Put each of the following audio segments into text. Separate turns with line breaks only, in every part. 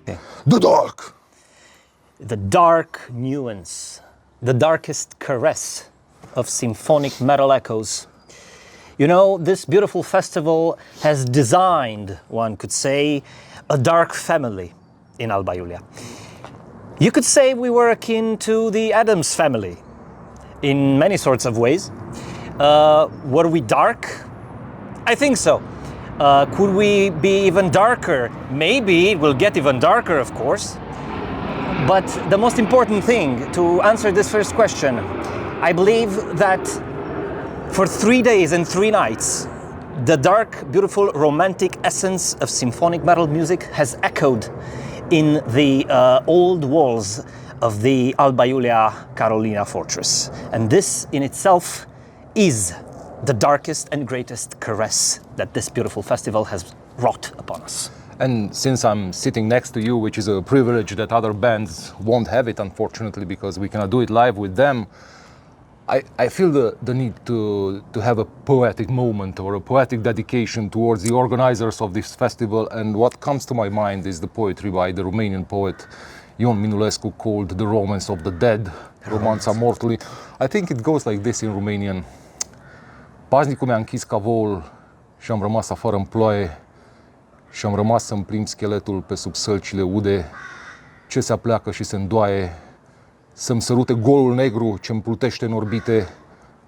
Okay.
The dark.
The dark nuance, the darkest caress of Symphonic Metal Echoes. You know, this beautiful festival has designed, one could say, a dark family in Alba Iulia. You could say we were akin to the Addams family in many sorts of ways. Were we dark? I think so. Could we be even darker? Maybe it will get even darker, of course. But the most important thing to answer this first question, I believe that for 3 days and 3 nights, the dark, beautiful, romantic essence of symphonic metal music has echoed in the old walls of the Alba Iulia Carolina fortress. And this in itself is the darkest and greatest caress that this beautiful festival has wrought upon us.
And since I'm sitting next to you, which is a privilege that other bands won't have it, unfortunately, because we cannot do it live with them, I feel the need to have a poetic moment or a poetic dedication towards the organizers of this festival. And what comes to my mind is the poetry by the Romanian poet Ion Minulescu called The Romance of the Dead, Romanța Mortului. I think it goes like this in Romanian. Paznicul mi-a închis cavoul și am rămas afară în ploaie și am rămas să-mi plimb scheletul pe sub sălcile ude, ce se apleacă și se îndoaie, să-mi sărute golul negru ce-mi plutește în orbite,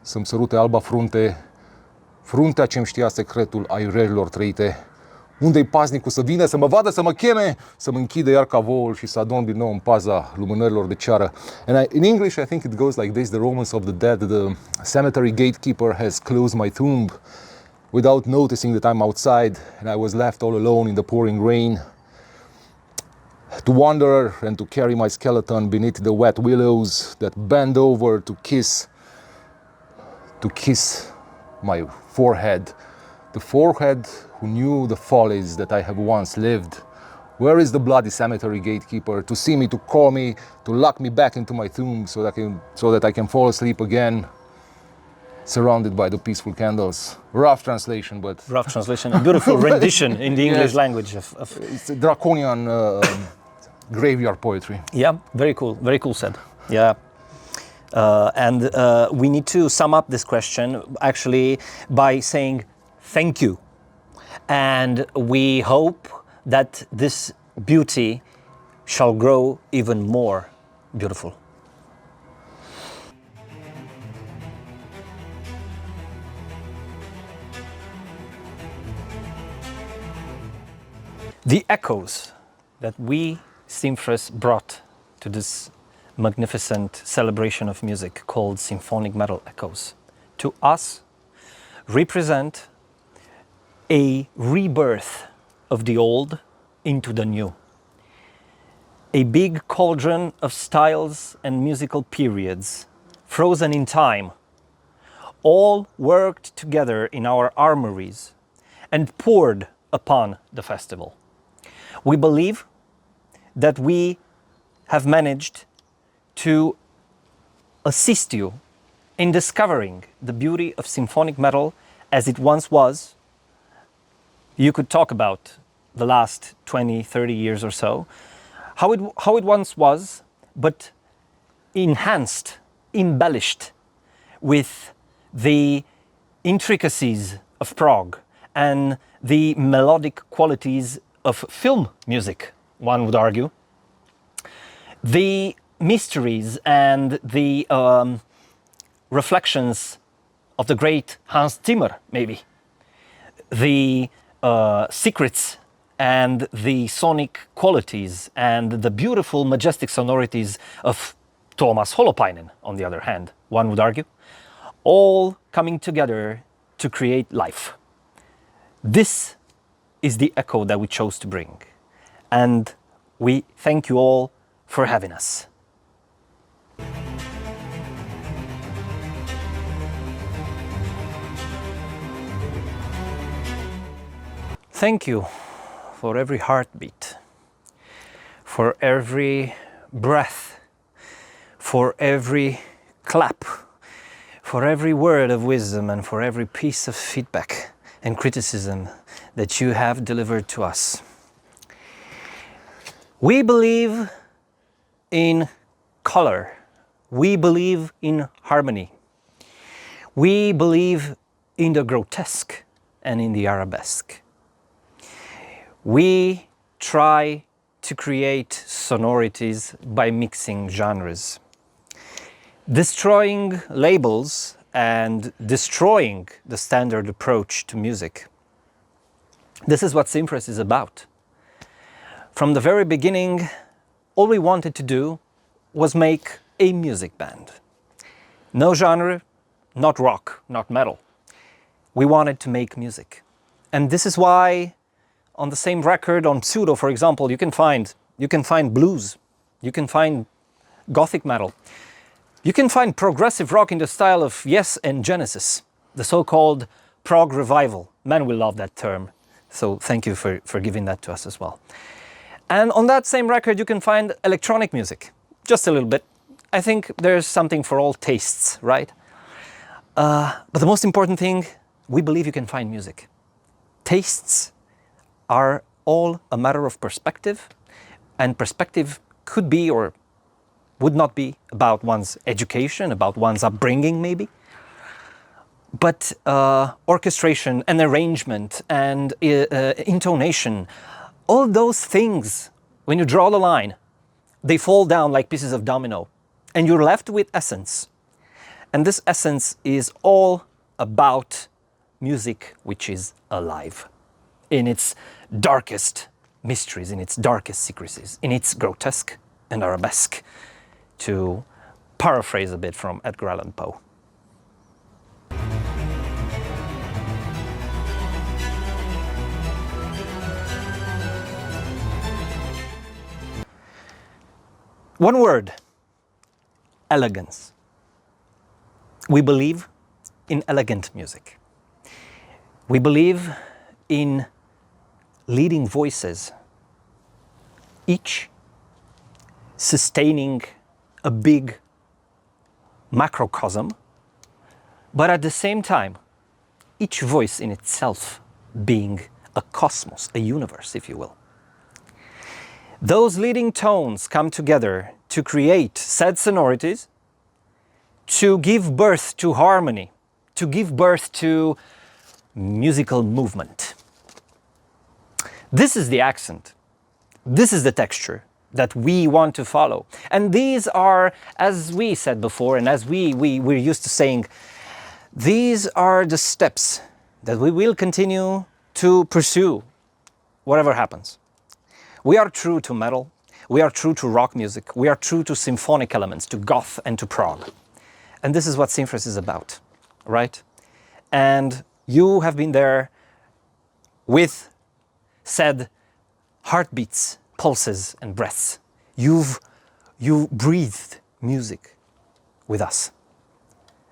să-mi sărute alba frunte, fruntea ce-mi știa secretul aiurilor trăite. Unde-i paznicul să vină, să mă vadă, să mă cheme, să-mi închide iar cavoul și să adorm din nou în paza lumânărilor de ceară. And in English, I think it goes like this: the romance of the dead, the cemetery gatekeeper has closed my tomb without noticing that I'm outside, and I was left all alone in the pouring rain, to wander and to carry my skeleton beneath the wet willows that bend over to kiss my forehead, the forehead who knew the follies that I have once lived. Where is the bloody cemetery gatekeeper to see me, to call me, to lock me back into my tomb so that I can fall asleep again, surrounded by the peaceful candles? Rough translation, but...
Rough translation, a beautiful rendition in the English language of...
It's draconian graveyard poetry.
Yeah, very cool said. Yeah. And we need to sum up this question actually by saying thank you. And we hope that this beauty shall grow even more beautiful. The echoes that we, Symphress, brought to this magnificent celebration of music called Symphonic Metal Echoes, to us represent a rebirth of the old into the new. A big cauldron of styles and musical periods, frozen in time, all worked together in our armories and poured upon the festival. We believe that we have managed to assist you in discovering the beauty of symphonic metal as it once was. You could talk about the last 20, 30 years or so, how it once was, but enhanced, embellished with the intricacies of prog and the melodic qualities of film music, one would argue, the mysteries and the reflections of the great Hans Zimmer, maybe, the secrets and the sonic qualities and the beautiful, majestic sonorities of Thomas Holopainen, on the other hand, one would argue, all coming together to create life. This is the echo that we chose to bring, and we thank you all for having us. Thank you for every heartbeat, for every breath, for every clap, for every word of wisdom, and for every piece of feedback and criticism that you have delivered to us. We believe in color. We believe in harmony. We believe in the grotesque and in the arabesque. We try to create sonorities by mixing genres, destroying labels and destroying the standard approach to music. This is what Symphress is about. From the very beginning, all we wanted to do was make a music band. No genre, not rock, not metal. We wanted to make music. And this is why on the same record, on Pseudo, for example, you can find blues, you can find gothic metal, you can find progressive rock in the style of Yes and Genesis, the so-called prog revival. Man will love that term. So thank you for giving that to us as well. And on that same record, you can find electronic music, just a little bit. I think there's something for all tastes, right? But the most important thing, we believe you can find music. Tastes are all a matter of perspective, and perspective could be or would not be about one's education, about one's upbringing maybe. But orchestration and arrangement and intonation, all those things, when you draw the line, they fall down like pieces of domino, and you're left with essence. And this essence is all about music which is alive, in its darkest mysteries, in its darkest secrecies, in its grotesque and arabesque, to paraphrase a bit from Edgar Allan Poe. One word: elegance. We believe in elegant music. We believe in leading voices, each sustaining a big macrocosm, but at the same time, each voice in itself being a cosmos, a universe, if you will. Those leading tones come together to create said sonorities, to give birth to harmony, to give birth to musical movement. This is the accent. This is the texture that we want to follow. And these are, as we said before, and as we're used to saying, these are the steps that we will continue to pursue, whatever happens. We are true to metal, we are true to rock music, we are true to symphonic elements, to goth and to prog. And this is what Symphress is about, right? And you have been there with said heartbeats, pulses and breaths. You've breathed music with us.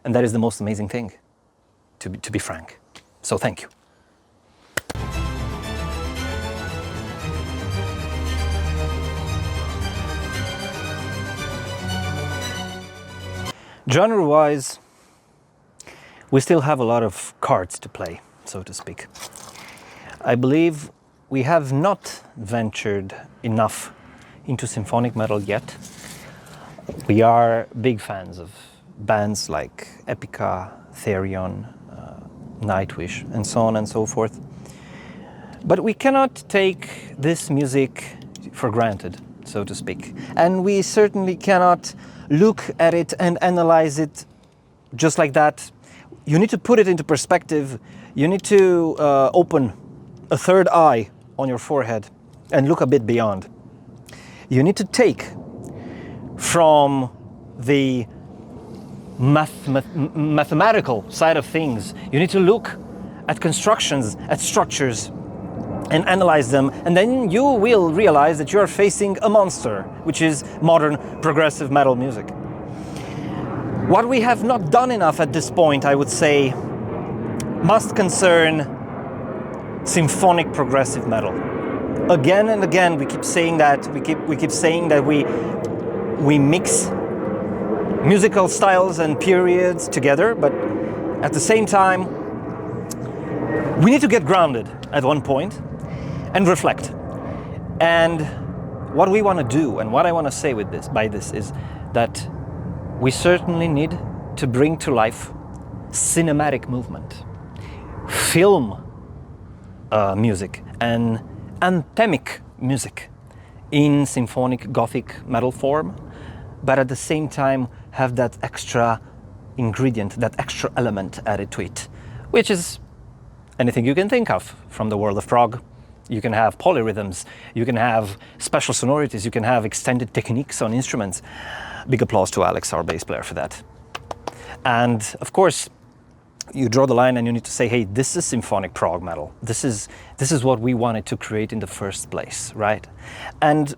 And that is the most amazing thing, to be frank. So thank you. Genre-wise, we still have a lot of cards to play, so to speak. I believe we have not ventured enough into symphonic metal yet. We are big fans of bands like Epica, Therion, Nightwish, and so on and so forth. But we cannot take this music for granted, so to speak. And we certainly cannot look at it and analyze it just like that. You need to put it into perspective. You need to open a third eye on your forehead and look a bit beyond. You need to take from the mathematical side of things, you need to look at constructions, at structures, and analyze them, and then you will realize that you are facing a monster, which is modern progressive metal music. What we have not done enough at this point, I would say, must concern symphonic progressive metal. Again and again, we keep saying that. We keep saying that we mix musical styles and periods together, but at the same time, we need to get grounded at one point and reflect. And what we want to do and what I want to say with this, by this, is that we certainly need to bring to life cinematic movement, film music, and anthemic music in symphonic Gothic metal form, but at the same time have that extra ingredient, that extra element added to it, which is anything you can think of from the world of prog. You can have polyrhythms, you can have special sonorities, you can have extended techniques on instruments. Big applause to Alex, our bass player, for that. And of course, you draw the line and you need to say, hey, this is symphonic prog metal. This is what we wanted to create in the first place, right? And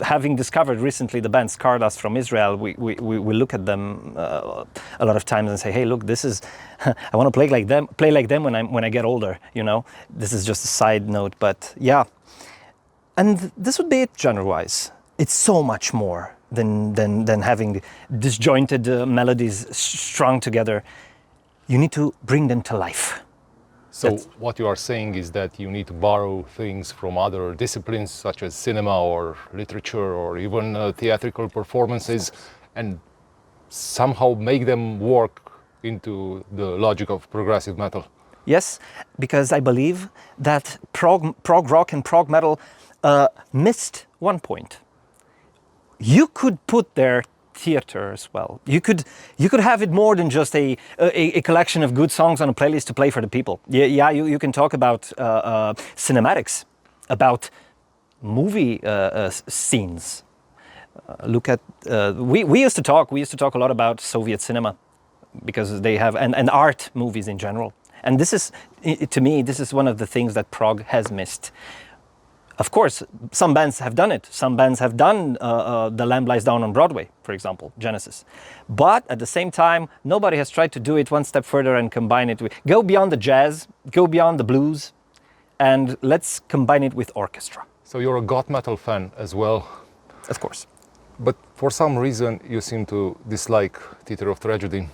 having discovered recently the band Stardust from Israel, we look at them a lot of times and say, hey, look, this is, I want to play like them when I get older, you know? This is just a side note, but yeah. And this would be it genre-wise. It's so much more than having disjointed melodies strung together. You need to bring them to life.
So what you are saying is that you need to borrow things from other disciplines such as cinema or literature or even theatrical performances and somehow make them work into the logic of progressive metal.
Yes, because I believe that prog rock and prog metal missed one point. You could put there theater as well. You could have it more than just a collection of good songs on a playlist to play for the people. Yeah, you can talk about cinematics, about movie scenes. Look at we used to talk a lot about Soviet cinema because they have and art movies in general. And this is, to me, this is one of the things that prog has missed. Of course, some bands have done it. Some bands have done The Lamb Lies Down on Broadway, for example, Genesis. But at the same time, nobody has tried to do it one step further and combine it with, go beyond the jazz, go beyond the blues, and let's combine it with orchestra.
So you're a goth metal fan as well?
Of course.
But for some reason, you seem to dislike Theatre of Tragedy.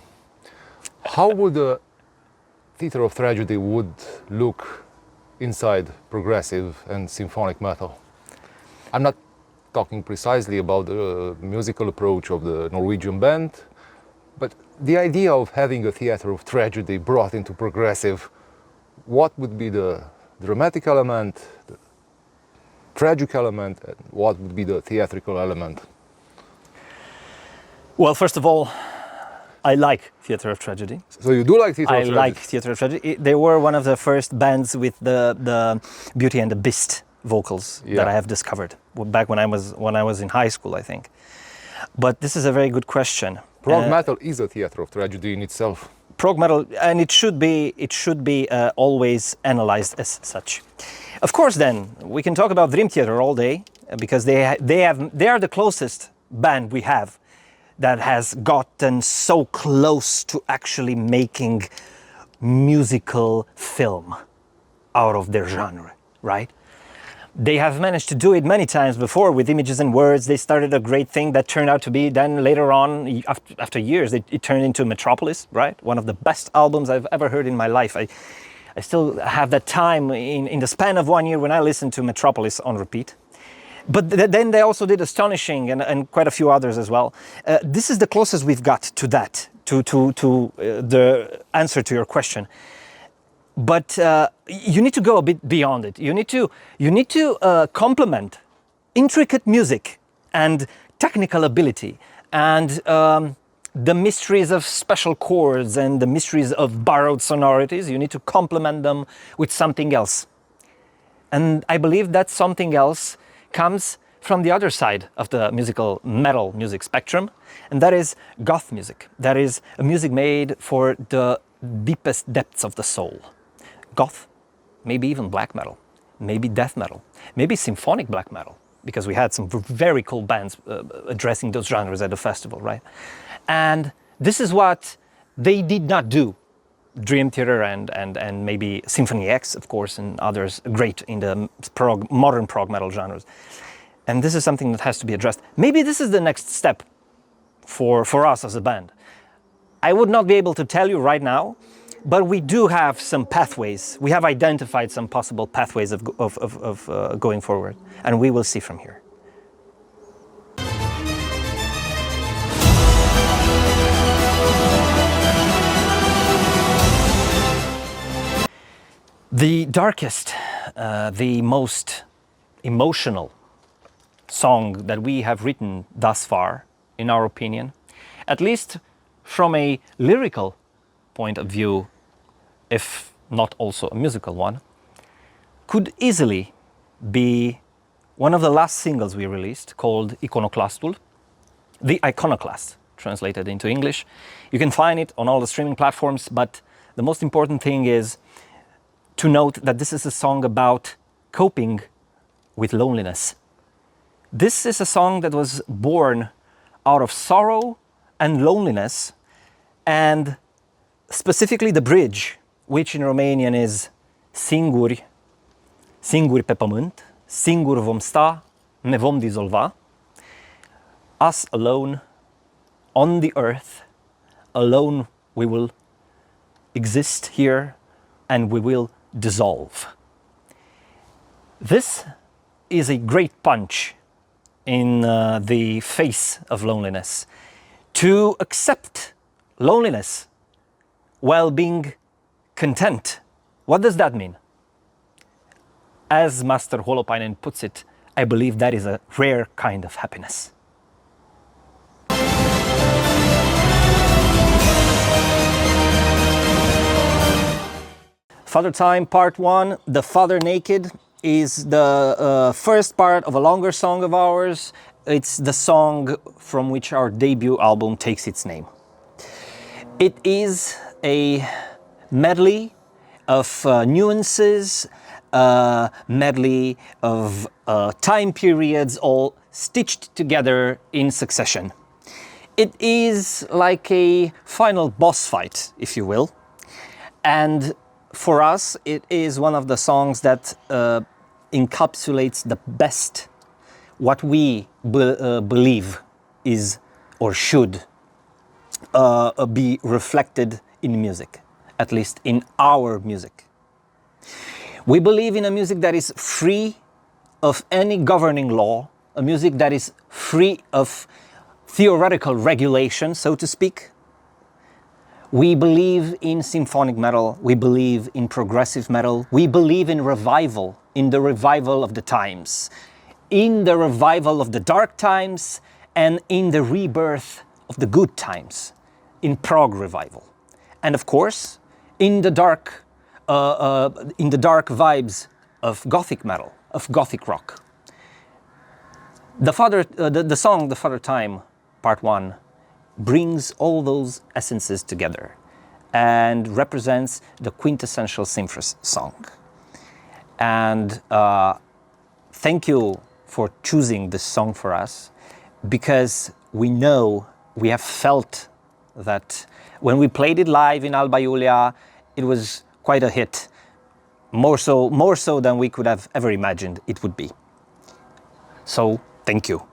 How would a Theatre of Tragedy would look inside progressive and symphonic metal? I'm not talking precisely about the musical approach of the Norwegian band, but the idea of having a theater of tragedy brought into progressive, what would be the dramatic element, the tragic element, and what would be the theatrical element?
Well, first of all, I like Theatre of Tragedy.
So you do like Theatre of Tragedy?
I like Theatre of Tragedy. They were one of the first bands with the Beauty and the Beast vocals that I have discovered back when I was in high school, I think. But this is a very good question.
Prog metal is a theatre of tragedy in itself.
Prog metal, and it should be always analyzed as such. Of course, then we can talk about Dream Theater all day because they are the closest band we have that has gotten so close to actually making musical film out of their genre, right? They have managed to do it many times before with Images and Words. They started a great thing that turned out to be, then later on, after years, it turned into Metropolis, right? One of the best albums I've ever heard in my life. I still have that time in the span of 1 year when I listened to Metropolis on repeat. But then they also did Astonishing and quite a few others as well. This is the closest we've got to that, to the answer to your question. But you need to go a bit beyond it. You need to complement intricate music and technical ability and the mysteries of special chords and the mysteries of borrowed sonorities. You need to complement them with something else. And I believe that something else comes from the other side of the metal music spectrum, and that is goth music. That is a music made for the deepest depths of the soul. Goth, maybe even black metal, maybe death metal, maybe symphonic black metal, because we had some very cool bands addressing those genres at the festival, right? And this is what they did not do. Dream Theater and maybe Symphony X, of course, and others great in the modern prog metal genres. And this is something that has to be addressed. Maybe this is the next step for us as a band. I would not be able to tell you right now, but we do have some pathways. We have identified some possible pathways of going forward, and we will see from here. The darkest, the most emotional song that we have written thus far, in our opinion, at least from a lyrical point of view, if not also a musical one, could easily be one of the last singles we released, called Iconoclastul, the Iconoclast, translated into English. You can find it on all the streaming platforms, but the most important thing is to note that this is a song about coping with loneliness. This is a song that was born out of sorrow and loneliness, and specifically the bridge, which in Romanian is singuri, singuri pe pământ, singur vom sta, ne vom dizolva. Us alone on the earth, alone we will exist here and we will dissolve. This is a great punch in the face of loneliness. To accept loneliness while being content. What does that mean? As Master Holopainen puts it, I believe that is a rare kind of happiness. Father Time Part 1, The Father Naked, is the first part of a longer song of ours. It's the song from which our debut album takes its name. It is a medley of nuances, medley of time periods all stitched together in succession. It is like a final boss fight, if you will. And for us, it is one of the songs that encapsulates the best what we believe is or should be reflected in music, at least in our music. We believe in a music that is free of any governing law, a music that is free of theoretical regulation, so to speak. We believe in symphonic metal, we believe in progressive metal, we believe in revival, in the revival of the times, in the revival of the dark times, and in the rebirth of the good times, in prog revival. And of course, in the dark vibes of Gothic metal, of Gothic rock. The song The Father Time, Part 1, brings all those essences together and represents the quintessential Symphress song. And thank you for choosing this song for us, because we know, we have felt that when we played it live in Alba Iulia, it was quite a hit, more so than we could have ever imagined it would be. So, thank you.